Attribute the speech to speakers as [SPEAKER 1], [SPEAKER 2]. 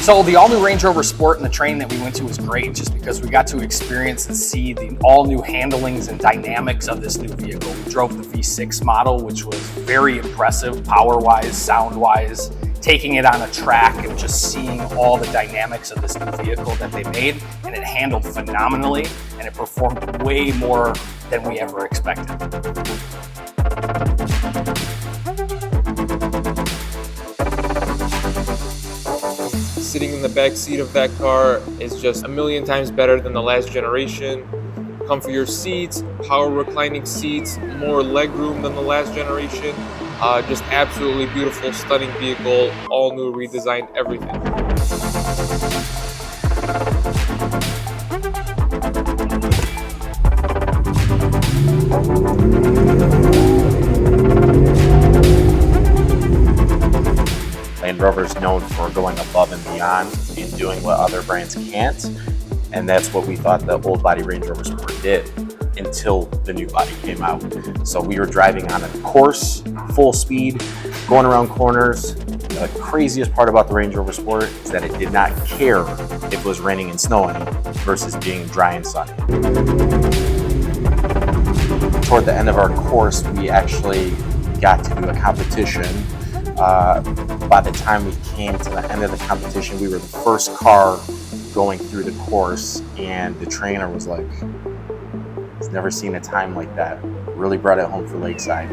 [SPEAKER 1] So the all-new Range Rover Sport and the training that we went to was great just because we got to experience and see the all-new handlings and dynamics of this new vehicle. We drove the V6 model, which was very impressive power-wise, sound-wise, taking it on a track and just seeing all the dynamics of this new vehicle that they made, and it handled phenomenally and it performed way more than we ever expected.
[SPEAKER 2] Sitting in the back seat of that car is just a million times better than the last generation. Comfier seats, power reclining seats, more legroom than the last generation. Just absolutely beautiful, stunning vehicle, all new, redesigned, everything.
[SPEAKER 3] Land Rover is known for going above and beyond and doing what other brands can't, and that's what we thought the old body Range Rover Sport did until the new body came out. So we were driving on a course, full speed, going around corners. The craziest part about the Range Rover Sport is that it did not care if it was raining and snowing versus being dry and sunny. Toward the end of our course, we actually got to do a competition. By the time we came to the end of the competition, we were the first car going through the course, and the trainer was like, "He's never seen a time like that." Really brought it home for Lakeside.